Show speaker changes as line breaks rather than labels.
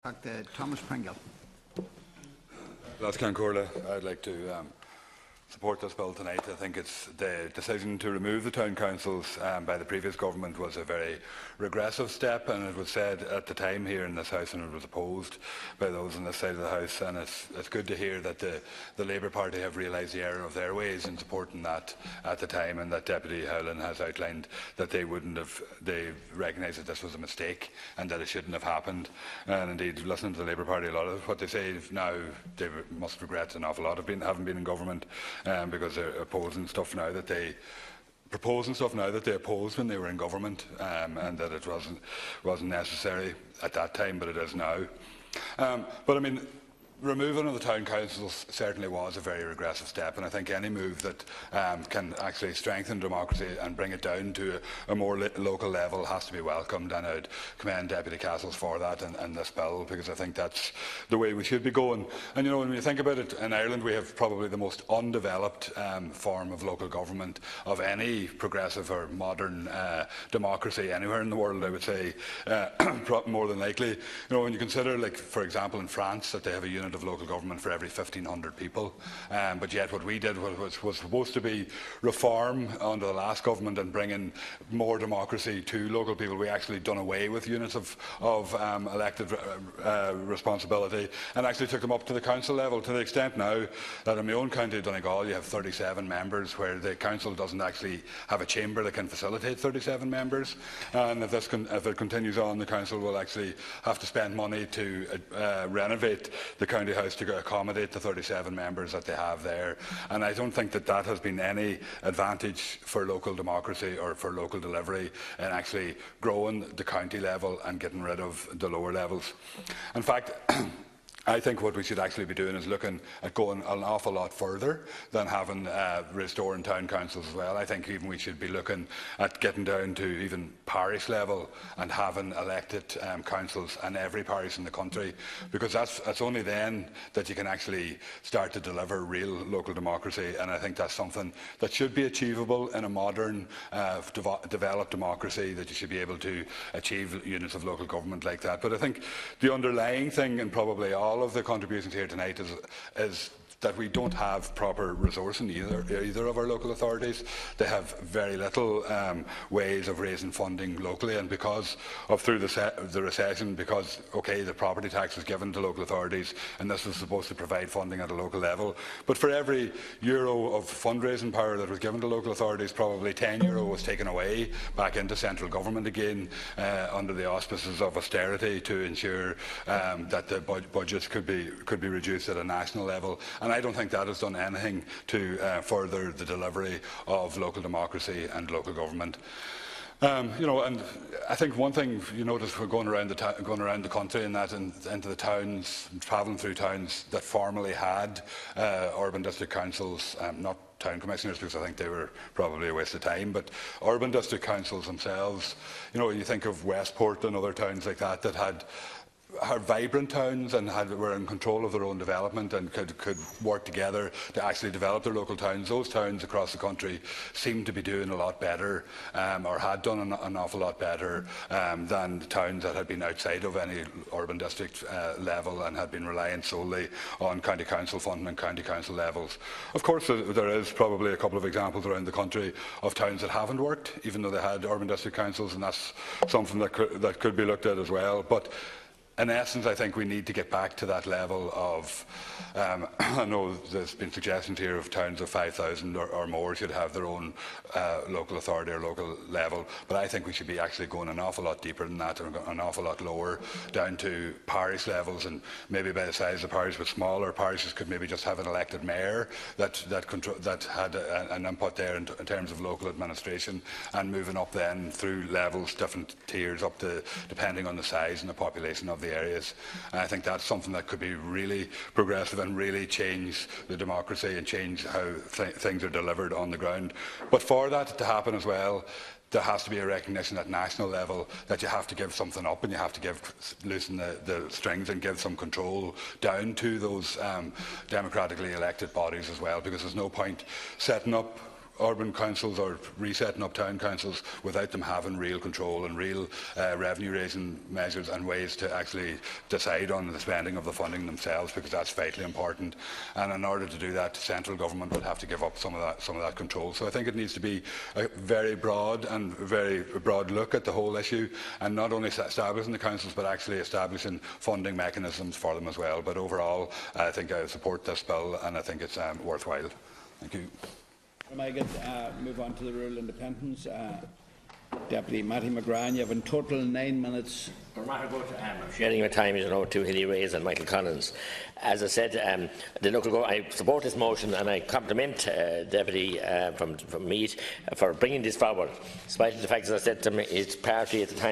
Thomas Pringle.
That's Corla. I'd like to support this bill tonight. I think it's the decision to remove the town councils by the previous government was a very regressive step, and it was said at the time here in this House, and it was opposed by those on this side of the House. And it's good to hear that the Labour Party have realised the error of their ways in supporting that at the time, and that Deputy Howland has outlined that they recognised that this was a mistake and that it shouldn't have happened. And indeed, listening to the Labour Party, a lot of what they say now, they must regret an awful lot of having been in government. Because they're opposing stuff now that they opposed when they were in government, and that it wasn't necessary at that time, but it is now. But I mean, removing of the town councils certainly was a very regressive step, and I think any move that can actually strengthen democracy and bring it down to a more local level has to be welcomed, and I would commend Deputy Castles for that and this bill, because I think that's the way we should be going. And you know, when you think about it, in Ireland we have probably the most undeveloped form of local government of any progressive or modern democracy anywhere in the world, I would say, more than likely. You know, when you consider, like, for example, in France, that they have a unit of local government for every 1,500 people, but yet what we did was supposed to be reform under the last government and bring in more democracy to local people. We actually done away with units of elected responsibility and actually took them up to the council level, to the extent now that in my own county, Donegal, you have 37 members, where the council doesn't actually have a chamber that can facilitate 37 members. And if it continues on, the council will actually have to spend money to renovate the county house to accommodate the 37 members that they have there. And I don't think that has been any advantage for local democracy or for local delivery in actually growing the county level and getting rid of the lower levels. In fact, I think what we should actually be doing is looking at going an awful lot further than having restoring town councils as well. I think even we should be looking at getting down to even parish level and having elected councils in every parish in the country, because that's only then that you can actually start to deliver real local democracy. And I think that's something that should be achievable in a modern, developed democracy, that you should be able to achieve units of local government like that. But I think the underlying thing, and probably all of the contributions here tonight, is that we don't have proper resourcing either of our local authorities. They have very little ways of raising funding locally, and because of through the recession, because the property tax was given to local authorities, and this was supposed to provide funding at a local level, but for every euro of fundraising power that was given to local authorities, probably €10 was taken away back into central government again under the auspices of austerity, to ensure that the budgets could be reduced at a national level. And I don't think that has done anything to further the delivery of local democracy and local government. You know, and I think one thing you notice, we're going around the country and that, into the towns, travelling through towns that formerly had urban district councils, not town commissioners, because I think they were probably a waste of time, but urban district councils themselves. You know, you think of Westport and other towns like that had vibrant towns and were in control of their own development and could work together to actually develop their local towns. Those towns across the country seem to be doing a lot better, or had done an awful lot better than the towns that had been outside of any urban district level and had been relying solely on county council funding and county council levels. Of course, there is probably a couple of examples around the country of towns that haven't worked, even though they had urban district councils, and that's something that could be looked at as well. But in essence, I think we need to get back to that level of, I know there's been suggestions here of towns of 5,000 or more should have their own local authority or local level, but I think we should be actually going an awful lot deeper than that, or an awful lot lower, down to parish levels, and maybe by the size of the parish, but smaller parishes could maybe just have an elected mayor that had an input there in terms of local administration, and moving up then through levels, different tiers, up to depending on the size and the population of the areas. And I think that's something that could be really progressive and really change the democracy and change how things are delivered on the ground. But for that to happen as well, there has to be a recognition at national level that you have to give something up, and you have to loosen the strings and give some control down to those democratically elected bodies as well, because there's no point setting up urban councils or resetting up town councils without them having real control and real revenue raising measures and ways to actually decide on the spending of the funding themselves, because that's vitally important. And in order to do that, central government would have to give up some of that control. So I think it needs to be a very broad look at the whole issue, and not only establishing the councils but actually establishing funding mechanisms for them as well. But overall, I think I support this bill, and I think it's worthwhile. Thank you.
I could move on to the rural independence. Deputy Matty McGrath, you have in total 9 minutes.
Sharing my time, to Hilly Reyes and Michael Collins. As I said, the local I support this motion, and I compliment Deputy from Meath for bringing this forward, despite the fact, as I said to him, it's partly at the time